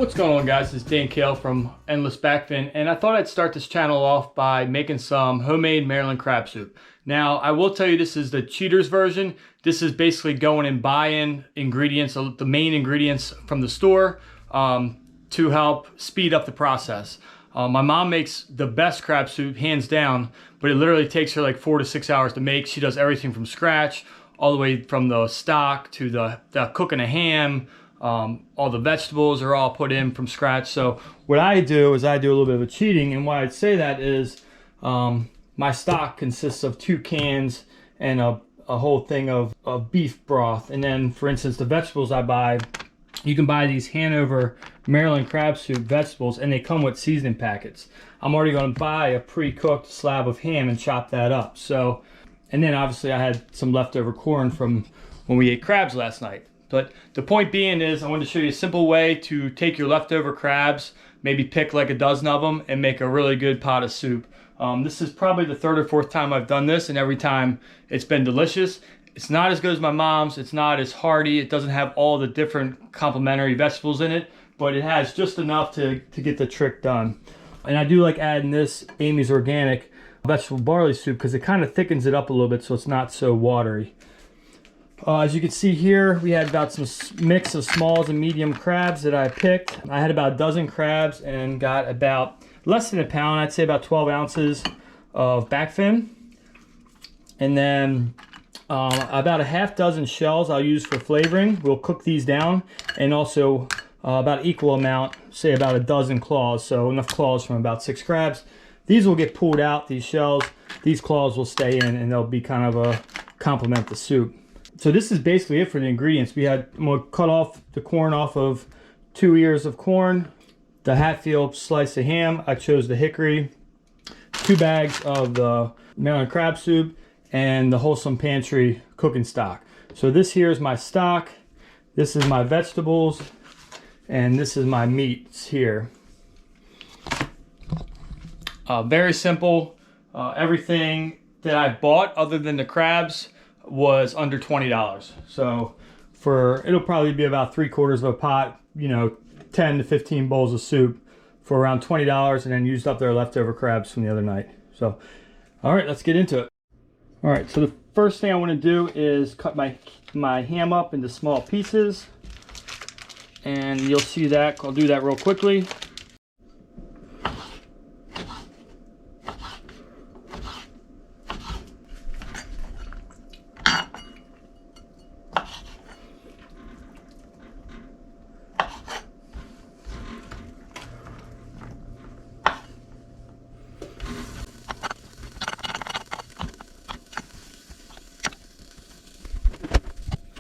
What's going on, guys? It's Dan Kale from Endless Backfin, and I thought I'd start this channel off by making some homemade Maryland crab soup. Now, I will tell you this is the cheater's version. This is basically going and buying ingredients, the main ingredients from the store to help speed up the process. My mom makes the best crab soup, hands down, but it literally takes her like 4 to 6 hours to make. She does everything from scratch, all the way from the stock to the cooking a ham. All the vegetables are all put in from scratch. So what I do is I do a little bit of a cheating, and why I'd say that is my stock consists of 2 cans and a whole thing of beef broth. And then, for instance, the vegetables I buy, you can buy these Hanover Maryland crab soup vegetables, and they come with seasoning packets. I'm already going to buy a pre-cooked slab of ham and chop that up. So, and then obviously I had some leftover corn from when we ate crabs last night. But the point being is I wanted to show you a simple way to take your leftover crabs, maybe pick like a dozen of them, and make a really good pot of soup. This is probably the 3rd or 4th time I've done this, and every time it's been delicious. It's not as good as my mom's. It's not as hearty. It doesn't have all the different complementary vegetables in it, but it has just enough to get the trick done. And I do like adding this Amy's Organic vegetable barley soup because it kind of thickens it up a little bit so it's not so watery. As you can see here, we had about some mix of smalls and medium crabs that I picked. I had about a dozen crabs and got about less than a pound, I'd say about 12 ounces of backfin. And then about a half dozen shells I'll use for flavoring. We'll cook these down, and also about equal amount, say about a dozen claws. So enough claws from about 6 crabs. These will get pulled out, these shells. These claws will stay in, and they'll be kind of a complement the soup. So this is basically it for the ingredients. I'm going to cut off the corn off of 2 ears of corn, the Hatfield slice of ham. I chose the hickory, 2 bags of the Maryland crab soup, and the Wholesome Pantry cooking stock. So this here is my stock, this is my vegetables, and this is my meats here. Very simple. Everything that I bought other than the crabs was under $20. So it'll probably be about 3/4 of a pot, 10 to 15 bowls of soup for around $20, and then used up their leftover crabs from the other night. So, all right, let's get into it. All right, so the first thing I want to do is cut my ham up into small pieces, and you'll see that. I'll do that real quickly.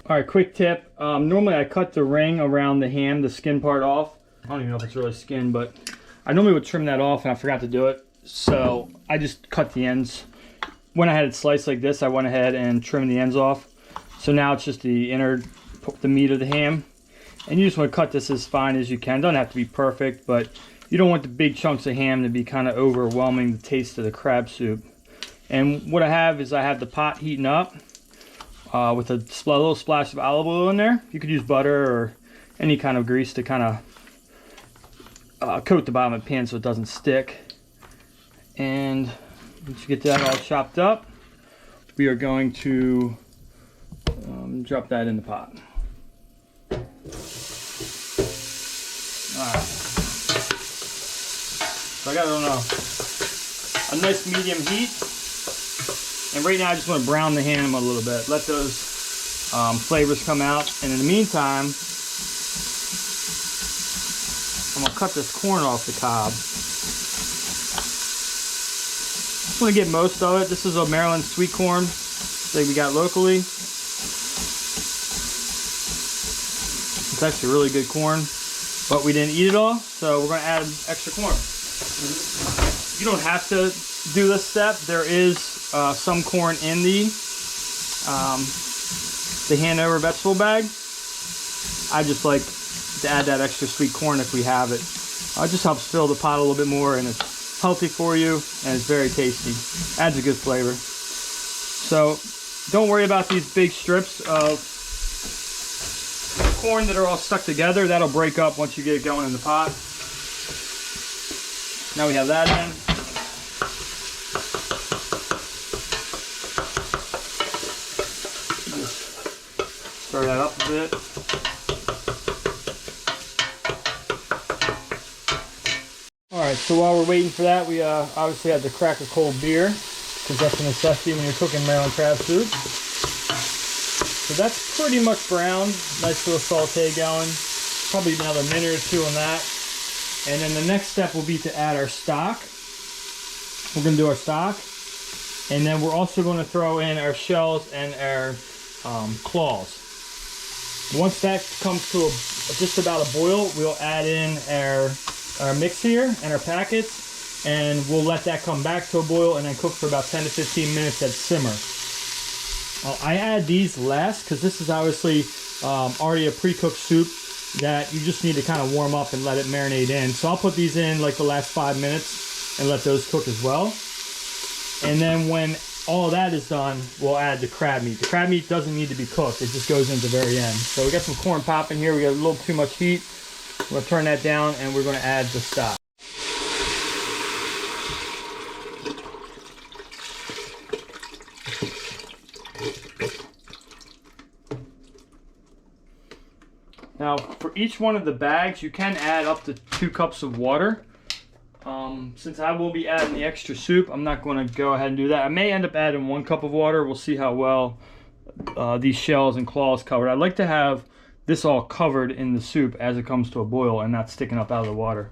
All right, quick tip. Normally I cut the ring around the ham, the skin part off. I don't even know if it's really skin, but I normally would trim that off, and I forgot to do it. So I just cut the ends. When I had it sliced like this, I went ahead and trimmed the ends off. So now it's just the meat of the ham. And you just want to cut this as fine as you can. Doesn't have to be perfect, but you don't want the big chunks of ham to be kind of overwhelming the taste of the crab soup. And what I have is I have the pot heating up. With a little splash of olive oil in there. You could use butter or any kind of grease to kind of coat the bottom of the pan so it doesn't stick. And once you get that all chopped up, we are going to drop that in the pot. Alright. So I got it on a nice medium heat. And right now I just want to brown the ham a little bit. Let those flavors come out. And in the meantime, I'm going to cut this corn off the cob. Just want to get most of it. This is a Maryland sweet corn that we got locally. It's actually really good corn, but we didn't eat it all, so we're going to add extra corn. You don't have to do this step. There is some corn in the Hanover vegetable bag. I just like to add that extra sweet corn if we have it. It just helps fill the pot a little bit more, and it's healthy for you, and it's very tasty. Adds a good flavor. So don't worry about these big strips of corn that are all stuck together. That'll break up once you get it going in the pot. Now we have that in. Just stir that up a bit. Alright, so while we're waiting for that, we obviously had to crack a cold beer, because that's a necessity when you're cooking Maryland crab soup. So that's pretty much brown. Nice little saute going. Probably another minute or two on that. And then the next step will be to add our stock. We're going to do our stock. And then we're also going to throw in our shells and our claws. Once that comes to just about a boil, we'll add in our mix here and our packets, and we'll let that come back to a boil and then cook for about 10 to 15 minutes at simmer. I add these last because this is obviously already a pre-cooked soup that you just need to kind of warm up and let it marinate in. So I'll put these in like the last 5 minutes and let those cook as well. And then when all of that is done, we'll add the crab meat. The crab meat doesn't need to be cooked, it just goes in at the very end. So we got some corn popping here, we got a little too much heat. We're going to turn that down and we're going to add the stock. Now, for each one of the bags, you can add up to 2 cups of water. Since I will be adding the extra soup, I'm not going to go ahead and do that. I may end up adding 1 cup of water. We'll see how well these shells and claws covered. I'd like to have this all covered in the soup as it comes to a boil and not sticking up out of the water.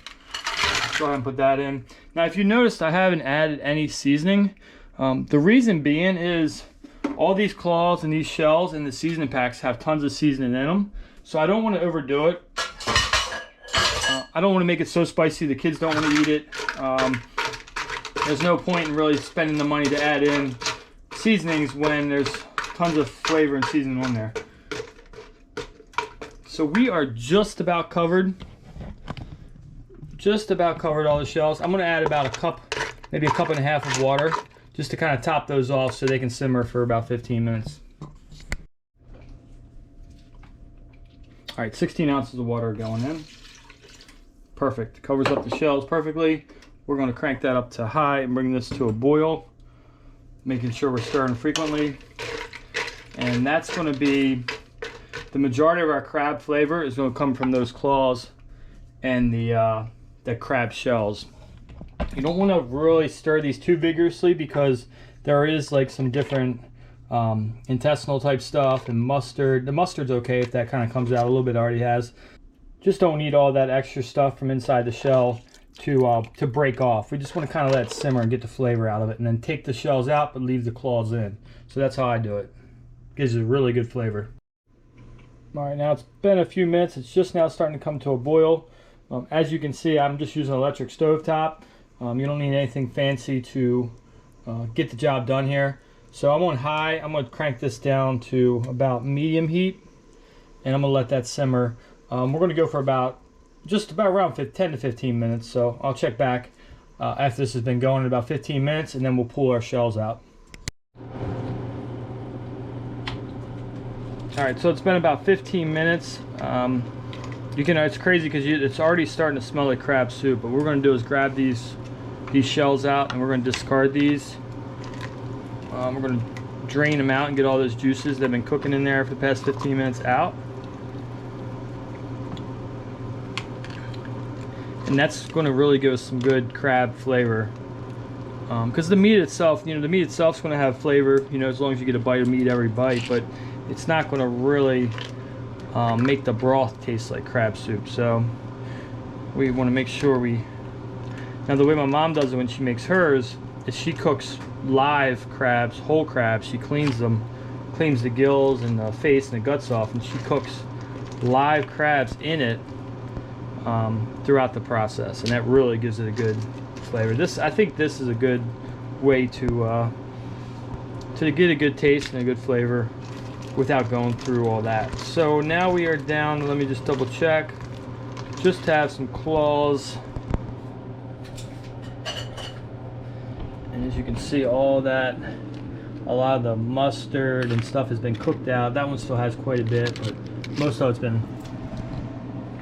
Go ahead and put that in. Now, if you noticed, I haven't added any seasoning. The reason being is all these claws and these shells and the seasoning packs have tons of seasoning in them. So I don't want to overdo it. I don't want to make it so spicy the kids don't want to eat it. There's no point in really spending the money to add in seasonings when there's tons of flavor and seasoning on there. So we are just about covered. Just about covered all the shells. I'm going to add about a cup, maybe a cup and a half of water, just to kind of top those off so they can simmer for about 15 minutes. All right, 16 ounces of water going in. Perfect. Covers up the shells perfectly. We're going to crank that up to high and bring this to a boil, making sure we're stirring frequently. And that's going to be the majority of our crab flavor is going to come from those claws and the crab shells. You don't want to really stir these too vigorously because there is like some different intestinal type stuff and mustard. The mustard's okay if that kind of comes out a little bit, already has. Just don't need all that extra stuff from inside the shell to break off. We just want to kind of let it simmer and get the flavor out of it, and then take the shells out but leave the claws in. So that's how I do it. Gives you a really good flavor. All right, now it's been a few minutes. It's just now starting to come to a boil. As you can see, I'm just using an electric stove top. You don't need anything fancy to get the job done here. So I'm on high. I'm going to crank this down to about medium heat, and I'm going to let that simmer. We're going to go for just about around 10 to 15 minutes. So I'll check back after this has been going in about 15 minutes, and then we'll pull our shells out. All right, so it's been about 15 minutes. It's crazy because it's already starting to smell like crab soup. But what we're going to do is grab these shells out, and we're going to discard these. We're going to drain them out and get all those juices that have been cooking in there for the past 15 minutes out. And that's going to really give us some good crab flavor. Because the meat itself, the meat itself is going to have flavor, as long as you get a bite of meat every bite. But it's not going to really make the broth taste like crab soup. So we want to make sure Now the way my mom does it when she makes hers is she cooks live crabs, whole crabs. She cleans them, cleans the gills and the face and the guts off, and she cooks live crabs in it throughout the process, and that really gives it a good flavor. I think this is a good way to get a good taste and a good flavor without going through all that. So now we are down, let me just double check, just to have some claws. And as you can see, all that, a lot of the mustard and stuff has been cooked out. That one still has quite a bit, but most of it's been,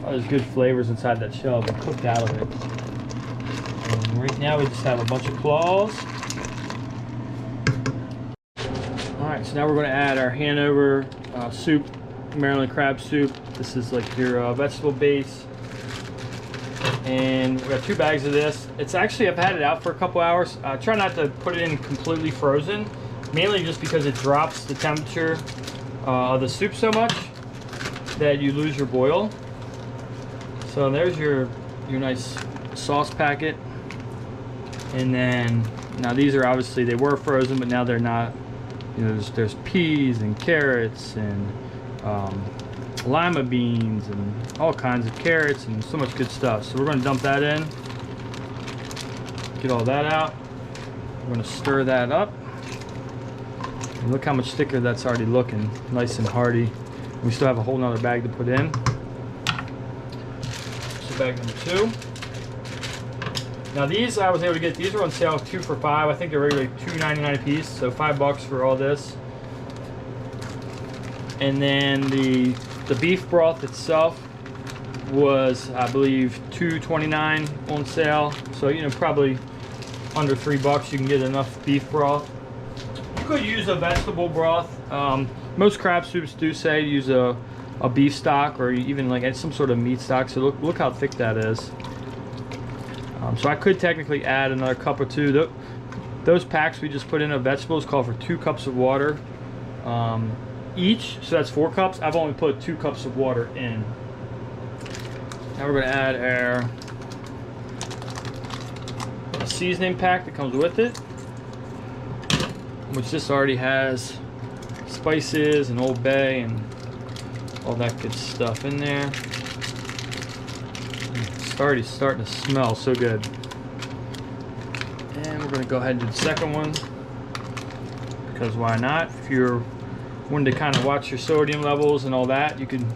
there's good flavors inside that shell, but cooked out of it. And right now we just have a bunch of claws. Alright, so now we're going to add our Hanover soup, Maryland crab soup. This is like your vegetable base. And we got 2 bags of this. It's actually, I've had it out for a couple hours. Try not to put it in completely frozen, mainly just because it drops the temperature of the soup so much that you lose your boil. So there's your nice sauce packet. And then, now these are obviously, they were frozen, but now they're not. You know, there's peas and carrots and lima beans and all kinds of carrots and so much good stuff. So we're going to dump that in, get all that out. We're going to stir that up. And look how much thicker that's already looking, nice and hearty. We still have a whole nother bag to put in. So bag number 2. Now these I was able to get, these are on sale 2 for $5. I think they're regularly $2.99 a piece, so $5 for all this. And then the beef broth itself was, I believe, $2.29 on sale. So, you know, probably under $3 you can get enough beef broth. You could use a vegetable broth. Most crab soups do say use a beef stock or even like some sort of meat stock. So look how thick that is. So I could technically add another cup or 2. Those packs we just put in of vegetables call for 2 cups of water each, so that's 4 cups. I've only put 2 cups of water in. Now we're going to add our seasoning pack that comes with it, which this already has spices and Old Bay and all that good stuff in there. It's already starting to smell so good. And we're going to go ahead and do the second one, because why not? If you're wanting to kind of watch your sodium levels and all that, you can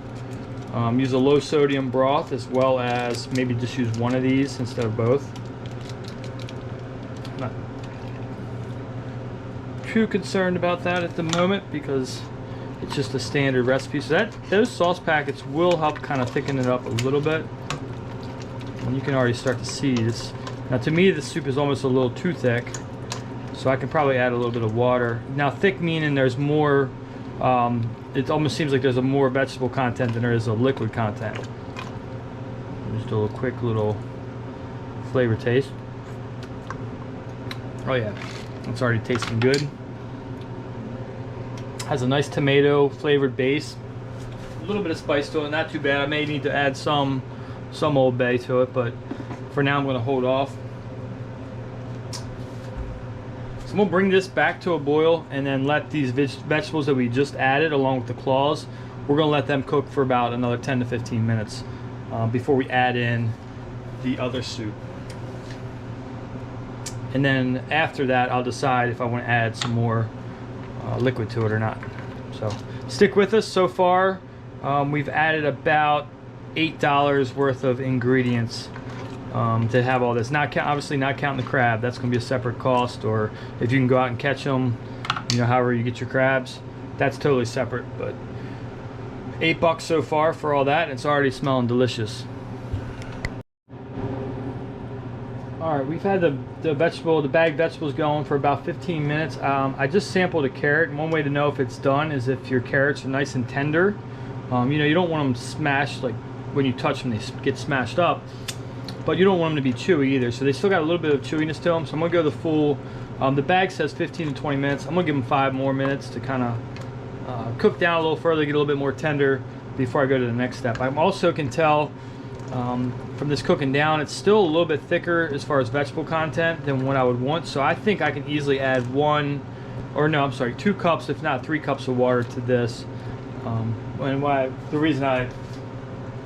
use a low sodium broth, as well as maybe just use one of these instead of both. I'm not too concerned about that at the moment because it's just a standard recipe. So those sauce packets will help kind of thicken it up a little bit. And you can already start to see this. Now to me the soup is almost a little too thick, so I can probably add a little bit of water. Now thick meaning there's more, it almost seems like there's a more vegetable content than there is a liquid content. Just a little quick little flavor taste. Oh yeah, it's already tasting good. Has a nice tomato flavored base. A little bit of spice to it, not too bad. I may need to add some Old Bay to it, but for now I'm going to hold off. So we'll bring this back to a boil and then let these vegetables that we just added along with the claws, we're going to let them cook for about another 10 to 15 minutes before we add in the other soup. And then after that I'll decide if I want to add some more liquid to it or not. So stick with us. So far we've added about $8 worth of ingredients to have all this. Obviously not counting the crab. That's going to be a separate cost, or if you can go out and catch them, you know, however you get your crabs, that's totally separate. But $8 so far for all that, and it's already smelling delicious. Alright, we've had the bagged vegetables going for about 15 minutes. I just sampled a carrot, and one way to know if it's done is if your carrots are nice and tender. You know, you don't want them smashed, like when you touch them they get smashed up, but you don't want them to be chewy either, so they still got a little bit of chewiness to them. So I'm going to go the full, the bag says 15 to 20 minutes. I'm going to give them 5 more minutes to kind of cook down a little further, get a little bit more tender before I go to the next step. I also can tell from this cooking down, it's still a little bit thicker as far as vegetable content than what I would want, so I think I can easily add 2 cups, if not 3 cups of water to this. And the reason I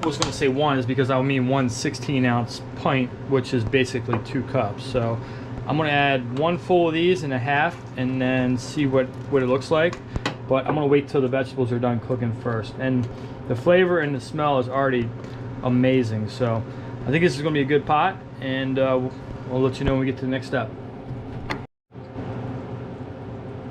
was going to say 1 is because I mean 1 16-ounce pint, which is basically 2 cups. So I'm going to add 1 full of these and a half, and then see what it looks like. But I'm going to wait till the vegetables are done cooking first. And the flavor and the smell is already amazing. So I think this is going to be a good pot, and we'll let you know when we get to the next step.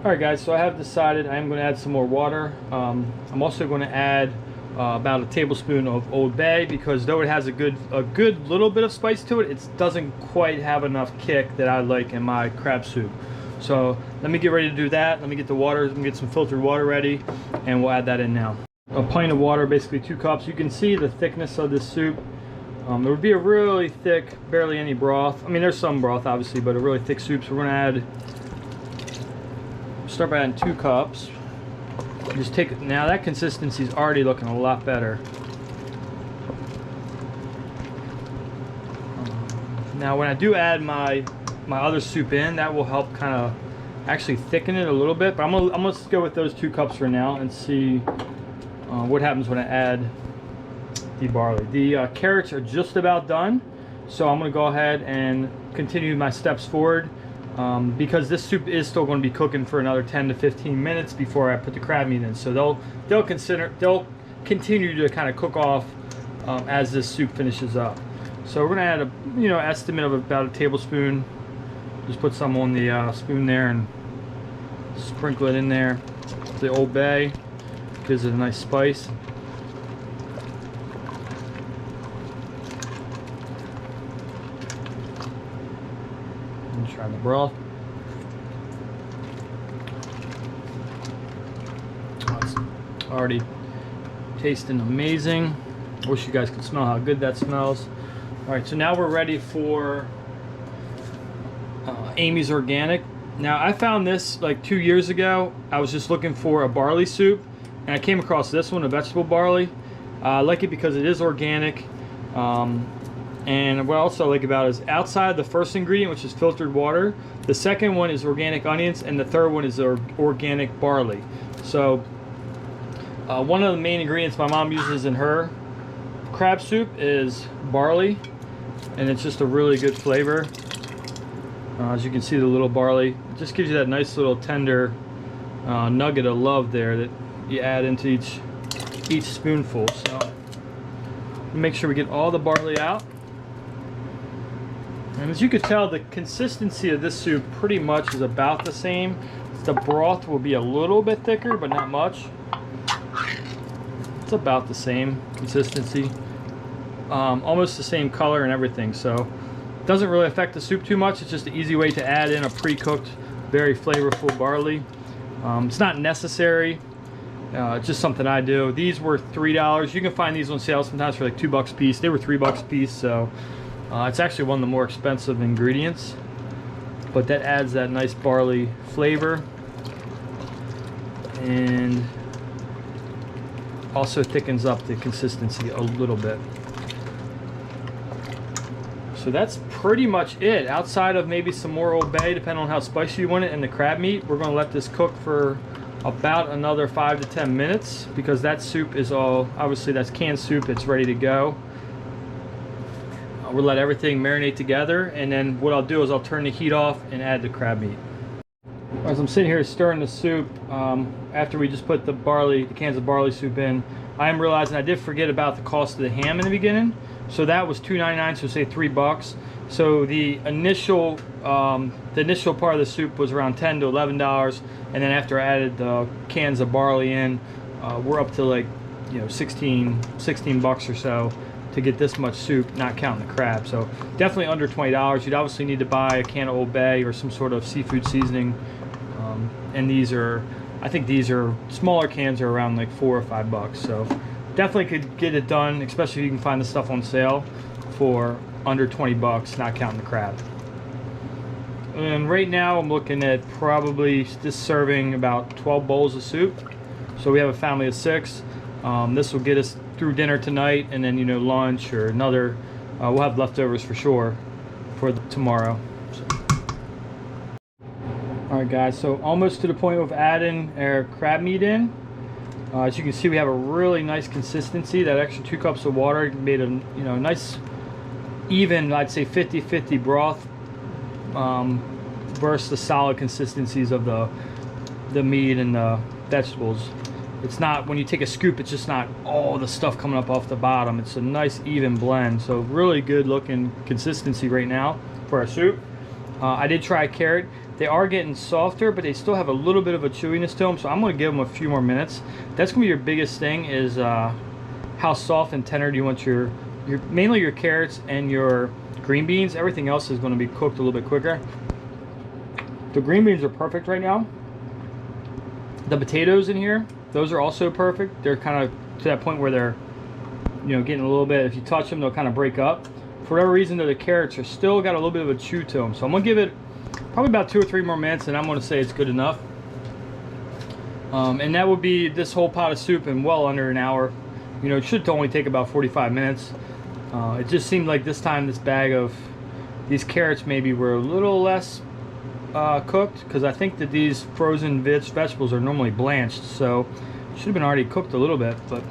Alright guys, so I have decided I am going to add some more water. I'm also going to add about a tablespoon of Old Bay, because though it has a good little bit of spice to it, it doesn't quite have enough kick that I like in my crab soup. So let me get ready to do that. Let me get the water, let me get some filtered water ready, and we'll add that in now. A pint of water, basically 2 cups. You can see the thickness of this soup. It would be a really thick, barely any broth. I mean, there's some broth obviously, but a really thick soup. So we're gonna start by adding 2 cups. Just take it. Now that consistency is already looking a lot better. Now when I do add my other soup in, that will help kind of actually thicken it a little bit. But I'm gonna go with those 2 cups for now and see what happens when I add the barley. The carrots are just about done, so I'm gonna go ahead and continue my steps forward. Because this soup is still going to be cooking for another 10 to 15 minutes before I put the crab meat in, so they'll continue to kind of cook off as this soup finishes up. So we're going to add a estimate of about a tablespoon. Just put some on the spoon there and sprinkle it in there. The Old Bay gives it a nice spice. Try the broth. Oh, it's already tasting amazing. I wish you guys could smell how good that smells. All right, so now we're ready for Amy's Organic. Now I found this like 2 years ago. I was just looking for a barley soup, and I came across this one, a vegetable barley. I like it because it is organic. And what I also like about it is outside the first ingredient, which is filtered water, the second one is organic onions, and the third one is organic barley. So one of the main ingredients my mom uses in her crab soup is barley, and it's just a really good flavor. As you can see, the little barley, it just gives you that nice little tender nugget of love there that you add into each spoonful. So make sure we get all the barley out. And as you can tell, the consistency of this soup pretty much is about the same. The broth will be a little bit thicker, but not much. It's about the same consistency. Almost the same color and everything, so it doesn't really affect the soup too much. It's just an easy way to add in a pre-cooked, very flavorful barley. It's not necessary. It's just something I do. These were $3. You can find these on sale sometimes for like $2 a piece. They were $3 a piece, so it's actually one of the more expensive ingredients, but that adds that nice barley flavor and also thickens up the consistency a little bit. So that's pretty much it, outside of maybe some more Old Bay, depending on how spicy you want it, and the crab meat. We're going to let this cook for about another 5 to 10 minutes because that soup is all, obviously that's canned soup, it's ready to go. We'll let everything marinate together, and then what I'll do is I'll turn the heat off and add the crab meat. As I'm sitting here stirring the soup, after we just put the cans of barley soup in, I am realizing I did forget about the cost of the ham in the beginning. So that was $2.99, so say $3. So the initial part of the soup was around $10 to $11, and then after I added the cans of barley in, we're up to like 16 bucks or so to get this much soup, not counting the crab. So definitely under $20. You'd obviously need to buy a can of Old Bay or some sort of seafood seasoning. And these are, I think these are smaller cans, are around like $4 or $5. So definitely could get it done, especially if you can find the stuff on sale for under 20 bucks, not counting the crab. And right now I'm looking at probably just serving about 12 bowls of soup. So we have a family of 6. This will get us through dinner tonight, and then lunch or another. We'll have leftovers for sure for tomorrow. So. All right, guys. So almost to the point of adding our crab meat in. As you can see, we have a really nice consistency. That extra 2 cups of water made a nice, even, I'd say 50-50 broth versus the solid consistencies of the meat and the vegetables. It's not, when you take a scoop, it's just not all the stuff coming up off the bottom. It's a nice even blend. So really good looking consistency right now for our soup. I did try a carrot. They are getting softer, but they still have a little bit of a chewiness to them. So I'm going to give them a few more minutes. That's going to be your biggest thing, is how soft and tender do you want your mainly your carrots and your green beans. Everything else is going to be cooked a little bit quicker. The green beans are perfect right now. The potatoes in here, those are also perfect. They're kind of to that point where they're, you know, getting a little bit, if you touch them, they'll kind of break up. For whatever reason, though, the carrots are still got a little bit of a chew to them. So I'm gonna give it probably about 2 or 3 more minutes, and I'm gonna say it's good enough. And that would be this whole pot of soup in well under an hour. You know, it should only take about 45 minutes. It just seemed like this time this bag of these carrots maybe were a little less cooked, because I think that these frozen vegetables are normally blanched, so it should have been already cooked a little bit, but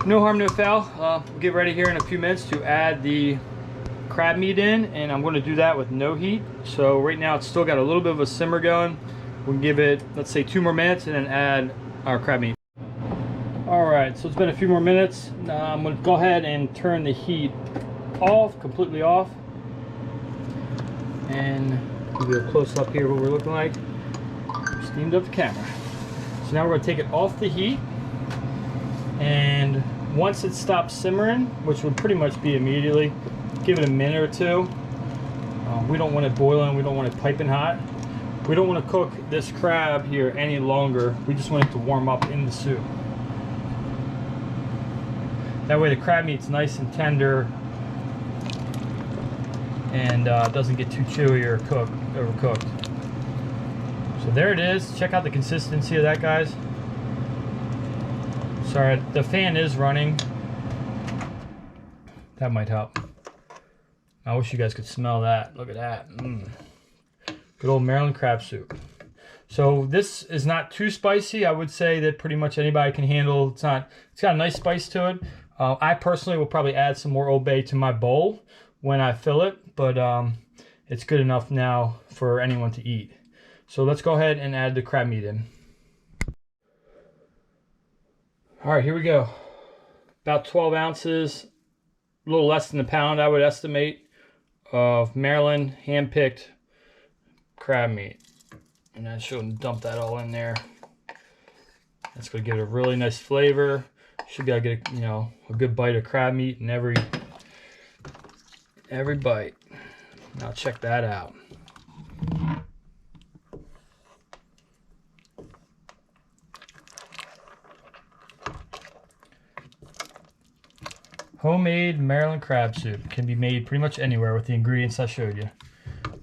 no harm, no foul. We'll get ready here in a few minutes to add the crab meat in, and I'm going to do that with no heat. So right now it's still got a little bit of a simmer going. We'll give it, let's say, 2 more minutes and then add our crab meat. Alright, so it's been a few more minutes. I'm going to go ahead and turn the heat off, completely off, and give you a close up here what we're looking like. Steamed up the camera. So now we're going to take it off the heat, and once it stops simmering, which would pretty much be immediately, give it a minute or two. We don't want it boiling, we don't want it piping hot. We don't want to cook this crab here any longer. We just want it to warm up in the soup. That way the crab meat's nice and tender and doesn't get too chewy or overcooked. So there it is. Check out the consistency of that, guys. Sorry, the fan is running. That might help. I wish you guys could smell that. Look at that. Good old Maryland crab soup. So this is not too spicy. I would say that pretty much anybody can handle. It's got a nice spice to it. I personally will probably add some more Old Bay to my bowl when I fill it, but it's good enough now for anyone to eat. So let's go ahead and add the crab meat in. All right, here we go. About 12 ounces, a little less than a pound, I would estimate, of Maryland hand-picked crab meat. And I should dump that all in there. That's going to give it a really nice flavor. Should be able to get a good bite of crab meat in every bite. Now check that out. Homemade Maryland crab soup can be made pretty much anywhere with the ingredients I showed you.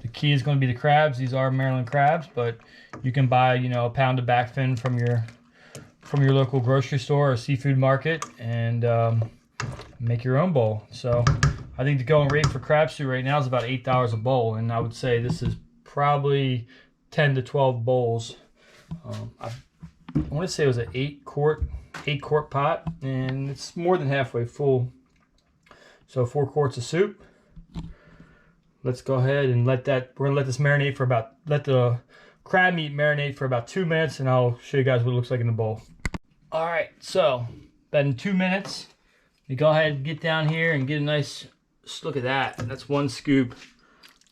The key is going to be the crabs. These are Maryland crabs, but you can buy, a pound of backfin from your local grocery store or seafood market and make your own bowl. So I think the going rate for crab soup right now is about $8 a bowl, and I would say this is probably 10 to 12 bowls. I want to say it was an 8-quart pot, and it's more than halfway full. So 4 quarts of soup. Let's go ahead and we're gonna let this marinate for let the crab meat marinate for about 2 minutes, and I'll show you guys what it looks like in the bowl. All right, so been 2 minutes. You go ahead and get down here and get a nice look at that. That's 1 scoop.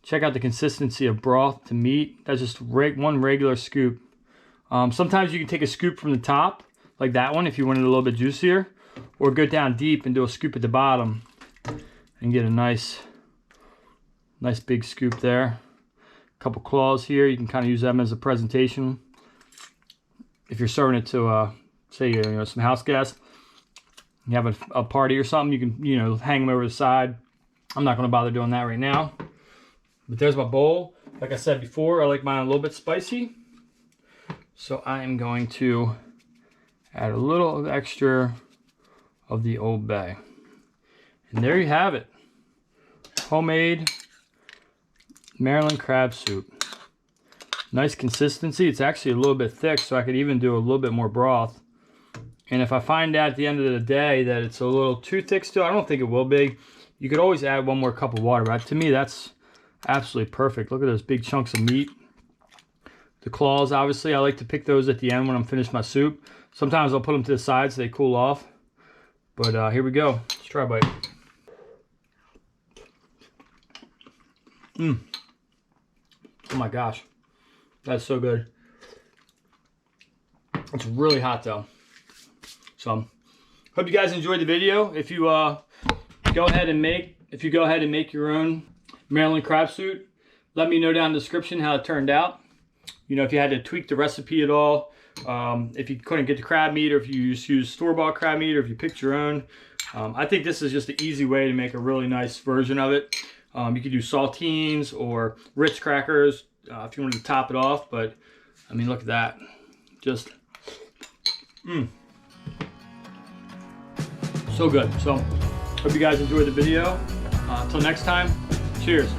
Check out the consistency of broth to meat. That's just one regular scoop. Sometimes you can take a scoop from the top, like that one, if you want it a little bit juicier, or go down deep and do a scoop at the bottom and get a nice big scoop there. A couple claws here, you can kind of use them as a presentation. If you're serving it to, say, some house guests, you have a party or something, you can, hang them over the side. I'm not going to bother doing that right now. But there's my bowl. Like I said before, I like mine a little bit spicy. So I am going to add a little extra of the Old Bay. And there you have it. Homemade Maryland crab soup. Nice consistency. It's actually a little bit thick, so I could even do a little bit more broth. And if I find out at the end of the day that it's a little too thick still, I don't think it will be. You could always add 1 more cup of water, but to me that's absolutely perfect. Look at those big chunks of meat. The claws, obviously, I like to pick those at the end when I'm finished my soup. Sometimes I'll put them to the side so they cool off. But here we go. Let's try a bite. Oh my gosh. That's so good. It's really hot though. So Hope you guys enjoyed the video. If you go ahead and make your own Maryland crab soup, let me know down in the description how it turned out. You know, if you had to tweak the recipe at all, if you couldn't get the crab meat, or if you just use store-bought crab meat, or if you picked your own. I think this is just an easy way to make a really nice version of it. You could do saltines or Ritz crackers if you wanted to top it off, but I mean, look at that. Just, so good. So, hope you guys enjoyed the video. Until next time, cheers.